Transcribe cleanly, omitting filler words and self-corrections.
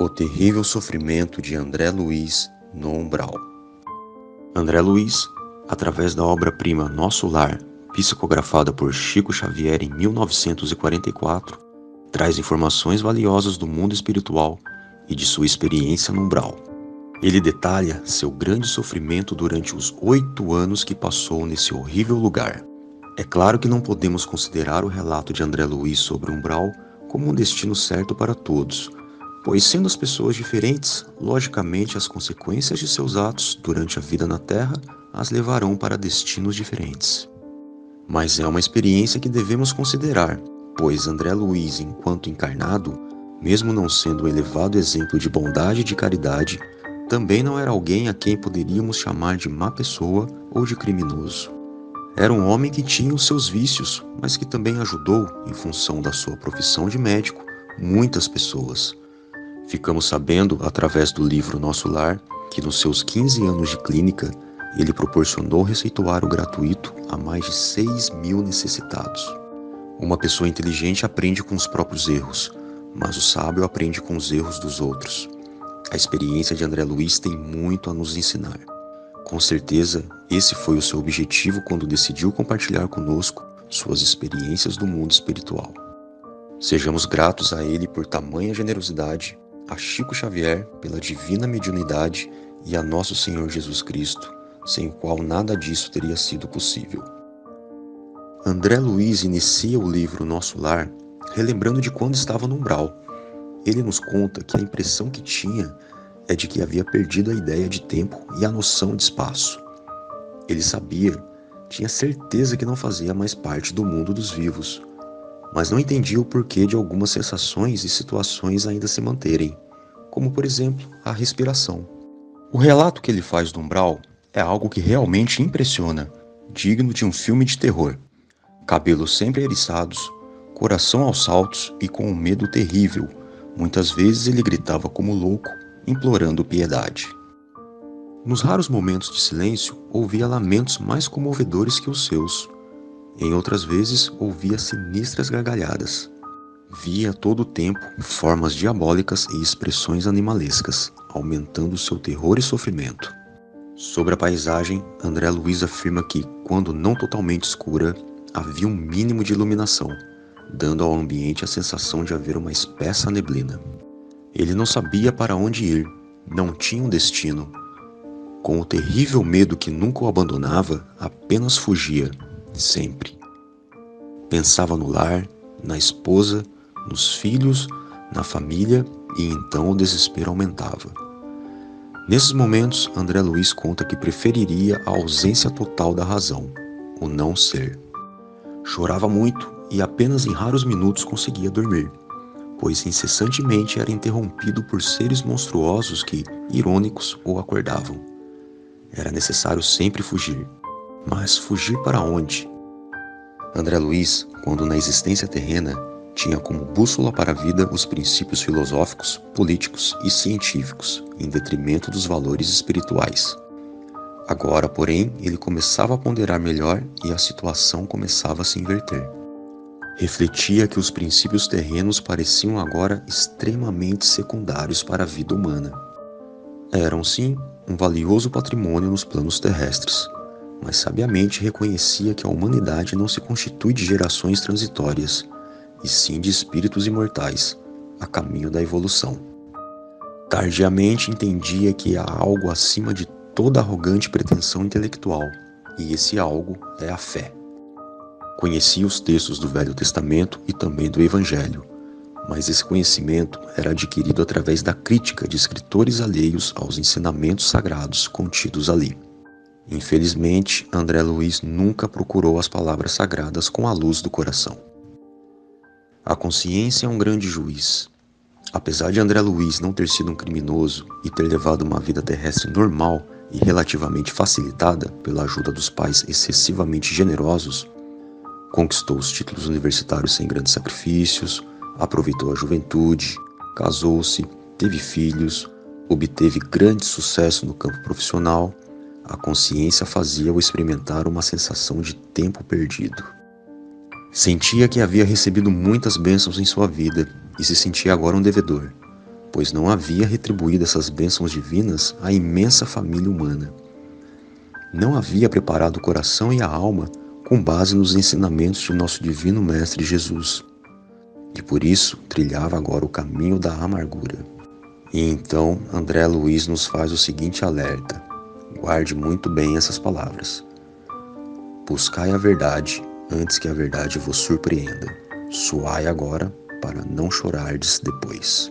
O terrível sofrimento de André Luiz no umbral. André Luiz, através da obra-prima Nosso Lar, psicografada por Chico Xavier em 1944, traz informações valiosas do mundo espiritual e de sua experiência no umbral. Ele detalha seu grande sofrimento durante os 8 anos que passou nesse horrível lugar. É claro que não podemos considerar o relato de André Luiz sobre o umbral como um destino certo para todos, pois sendo as pessoas diferentes, logicamente as consequências de seus atos durante a vida na Terra as levarão para destinos diferentes. Mas é uma experiência que devemos considerar, pois André Luiz, enquanto encarnado, mesmo não sendo um elevado exemplo de bondade e de caridade, também não era alguém a quem poderíamos chamar de má pessoa ou de criminoso. Era um homem que tinha os seus vícios, mas que também ajudou, em função da sua profissão de médico, muitas pessoas. Ficamos sabendo, através do livro Nosso Lar, que nos seus 15 anos de clínica, ele proporcionou receituário gratuito a mais de 6.000 necessitados. Uma pessoa inteligente aprende com os próprios erros, mas o sábio aprende com os erros dos outros. A experiência de André Luiz tem muito a nos ensinar. Com certeza, esse foi o seu objetivo quando decidiu compartilhar conosco suas experiências do mundo espiritual. Sejamos gratos a ele por tamanha generosidade, a Chico Xavier pela divina mediunidade e a nosso Senhor Jesus Cristo, sem o qual nada disso teria sido possível. André Luiz inicia o livro Nosso Lar relembrando de quando estava no umbral. Ele nos conta que a impressão que tinha é de que havia perdido a ideia de tempo e a noção de espaço. Ele sabia, tinha certeza que não fazia mais parte do mundo dos vivos, mas não entendia o porquê de algumas sensações e situações ainda se manterem, como por exemplo a respiração. O relato que ele faz do umbral é algo que realmente impressiona, digno de um filme de terror. Cabelos sempre eriçados, coração aos saltos e com um medo terrível. Muitas vezes ele gritava como louco, implorando piedade. Nos raros momentos de silêncio, ouvia lamentos mais comovedores que os seus. Em outras vezes, ouvia sinistras gargalhadas. Via a todo o tempo formas diabólicas e expressões animalescas, aumentando seu terror e sofrimento. Sobre a paisagem, André Luiz afirma que, quando não totalmente escura, havia um mínimo de iluminação, dando ao ambiente a sensação de haver uma espessa neblina. Ele não sabia para onde ir, não tinha um destino. Com o terrível medo que nunca o abandonava, apenas fugia, sempre. Pensava no lar, na esposa, nos filhos, na família e então o desespero aumentava. Nesses momentos, André Luiz conta que preferiria a ausência total da razão, o não ser. Chorava muito e apenas em raros minutos conseguia dormir, pois incessantemente era interrompido por seres monstruosos que, irônicos, o acordavam. Era necessário sempre fugir. Mas fugir para onde? André Luiz, quando na existência terrena, tinha como bússola para a vida os princípios filosóficos, políticos e científicos, em detrimento dos valores espirituais. Agora, porém, ele começava a ponderar melhor e a situação começava a se inverter. Refletia que os princípios terrenos pareciam agora extremamente secundários para a vida humana. Eram, sim, um valioso patrimônio nos planos terrestres, mas sabiamente reconhecia que a humanidade não se constitui de gerações transitórias, e sim de espíritos imortais, a caminho da evolução. Tardiamente entendia que há algo acima de toda arrogante pretensão intelectual, e esse algo é a fé. Conhecia os textos do Velho Testamento e também do Evangelho, mas esse conhecimento era adquirido através da crítica de escritores alheios aos ensinamentos sagrados contidos ali. Infelizmente, André Luiz nunca procurou as palavras sagradas com a luz do coração. A consciência é um grande juiz. Apesar de André Luiz não ter sido um criminoso e ter levado uma vida terrestre normal e relativamente facilitada pela ajuda dos pais excessivamente generosos, conquistou os títulos universitários sem grandes sacrifícios, aproveitou a juventude, casou-se, teve filhos, obteve grande sucesso no campo profissional. A consciência fazia-o experimentar uma sensação de tempo perdido. Sentia que havia recebido muitas bênçãos em sua vida e se sentia agora um devedor. pois não havia retribuído essas bênçãos divinas à imensa família humana. Não havia preparado o coração e a alma com base nos ensinamentos de nosso divino Mestre Jesus, e por isso trilhava agora o caminho da amargura. E então André Luiz nos faz o seguinte alerta: guarde muito bem essas palavras. Buscai a verdade antes que a verdade vos surpreenda. Suai agora para não chorardes depois.